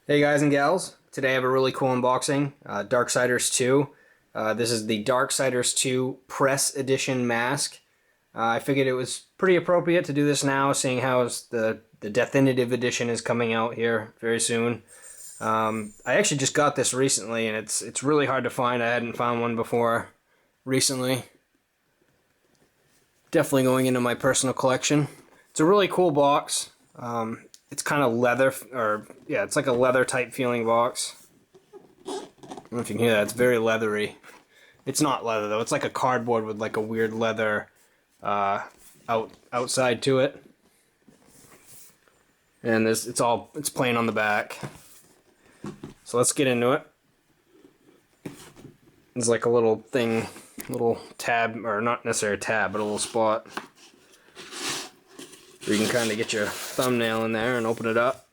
Hey guys and gals, today I have a really cool unboxing, Darksiders 2. This is the Darksiders 2 Press Edition mask. I figured it was pretty appropriate to do this now, seeing how the Definitive Edition is coming out here very soon. I actually just got this recently, and it's really hard to find. I hadn't found one before recently. Definitely going into my personal collection. It's a really cool box. It's kind of leather, it's like a leather type feeling box. I don't know if you can hear that. It's very leathery. It's not leather though. It's like a cardboard with like a weird leather outside to it. And it's plain on the back. So let's get into it. There's like a little thing, little tab, or not necessarily a tab, but a little spot. You can kind of get your thumbnail in there and open it up.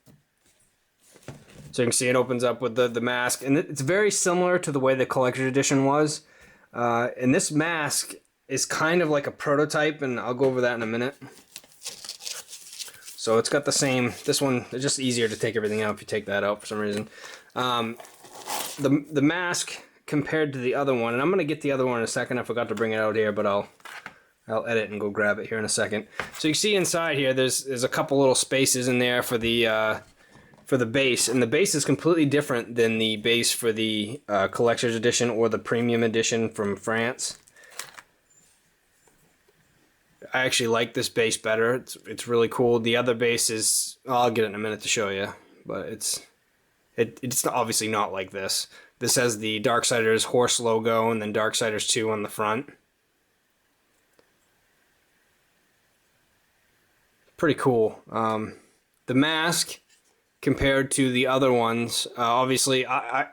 So you can see it opens up with the mask. And it's very similar to the way the collector's edition was. And this mask is kind of like a prototype, and I'll go over that in a minute. So it's got the same, this one, it's just easier to take everything out if you take that out for some reason. The mask compared to the other one, and I'm going to get the other one in a second. I forgot to bring it out here, but I'll edit and go grab it here in a second. So you see inside here, there's a couple little spaces in there for the base, and the base is completely different than the base for the collector's edition or the premium edition from France. I actually like this base better. It's really cool. The other base is, I'll get it in a minute to show you, but it's obviously not like this. This has the Darksiders horse logo and then Darksiders 2 on the front. Pretty cool. The mask compared to the other ones, obviously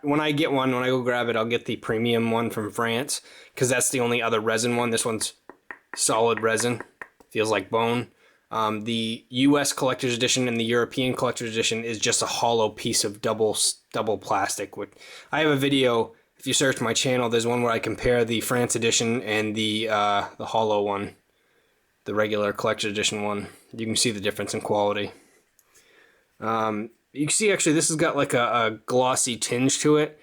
when I go grab it, I'll get the premium one from France because that's the only other resin one. This one's solid resin, feels like bone. The US collector's edition and the European collector's edition is just a hollow piece of double plastic. I have a video, if you search my channel, there's one where I compare the France edition and the hollow one, the regular collector's edition one. You can see the difference in quality. You can see actually this has got like a glossy tinge to it,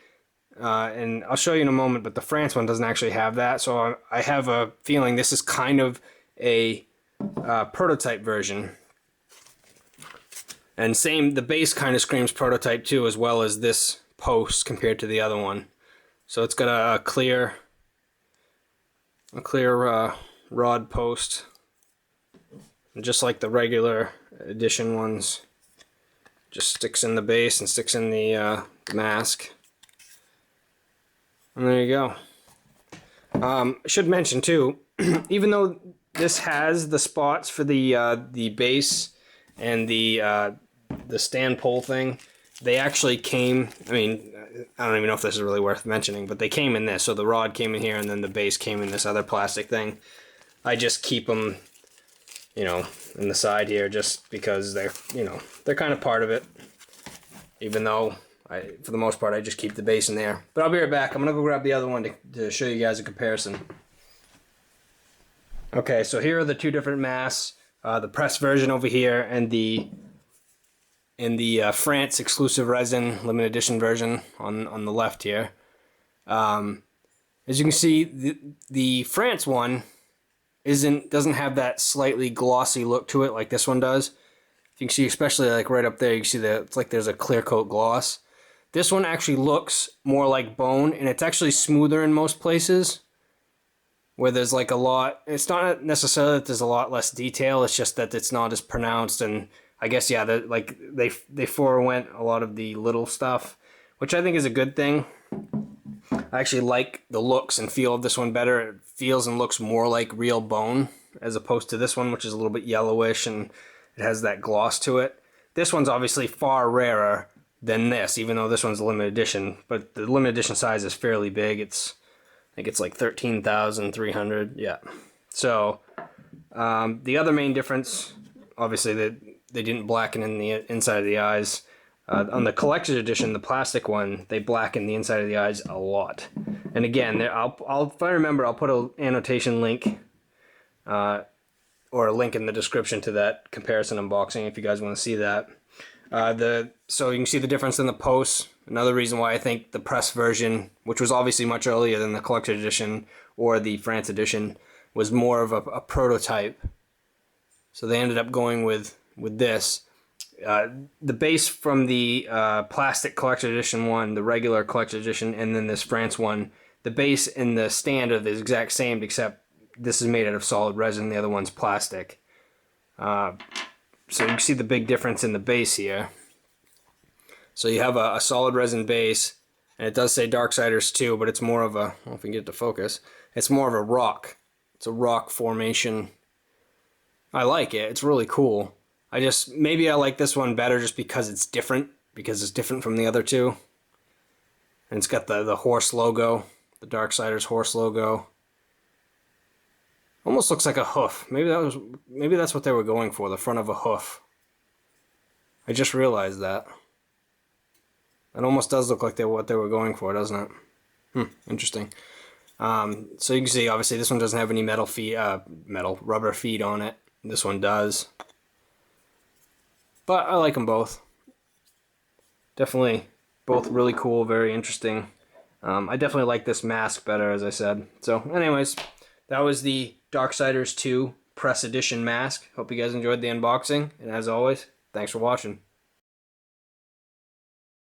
and I'll show you in a moment, but the France one doesn't actually have that, so I have a feeling this is kind of a prototype version. And same, the base kind of screams prototype too, as well as this post compared to the other one. So it's got a clear rod post. Just like the regular edition ones, just sticks in the base and sticks in the mask. And there you go. I should mention too, even though this has the spots for the base and the stand pole thing, they actually came, I mean, I don't even know if this is really worth mentioning, but they came in this. So the rod came in here and then the base came in this other plastic thing. I just keep them, you know, in the side here just because they're kind of part of it, even though for the most part I just keep the base in there. But I'll be right back. I'm gonna go grab the other one to show you guys a comparison. Okay, so here are the two different masks, the press version over here and the France exclusive resin limited edition version on the left here. As you can see, the France one doesn't have that slightly glossy look to it like this one does. You can see, especially like right up there, you can see that it's like there's a clear coat gloss. This one actually looks more like bone, and it's actually smoother in most places where there's like a lot. It's not necessarily that there's a lot less detail, it's just that it's not as pronounced. And I guess, yeah, they forewent a lot of the little stuff, which I think is a good thing. I actually like the looks and feel of this one better. It feels and looks more like real bone as opposed to this one, which is a little bit yellowish and it has that gloss to it. This one's obviously far rarer than this, even though this one's a limited edition, but the limited edition size is fairly big. I think it's like 13,300, yeah. So the other main difference, obviously, that they didn't blacken in the inside of the eyes. On the collector's edition, the plastic one, they blacken the inside of the eyes a lot. And again, if I remember, I'll put an annotation link or a link in the description to that comparison unboxing if you guys want to see that. So you can see the difference in the posts. Another reason why I think the press version, which was obviously much earlier than the collector edition or the France edition, was more of a prototype. So they ended up going with this. The base from the plastic collector edition one, the regular collector edition, and then this France one, the base and the stand are the exact same, except this is made out of solid resin, the other one's plastic. So you can see the big difference in the base here. So you have a solid resin base, and it does say Darksiders 2, but it's more of a, I don't know if we can get it to focus, it's more of a rock. It's a rock formation. I like it, it's really cool. Maybe I like this one better just because it's different from the other two. And it's got the horse logo, the Darksiders horse logo. Almost looks like a hoof. Maybe that's what they were going for, the front of a hoof. I just realized that. It almost does look like what they were going for, doesn't it? Interesting. So you can see, obviously, this one doesn't have any rubber feet on it. This one does. But I like them both. Definitely both really cool, very interesting. I definitely like this mask better, as I said. So anyways, that was the Darksiders 2 Press Edition mask. Hope you guys enjoyed the unboxing. And as always, thanks for watching.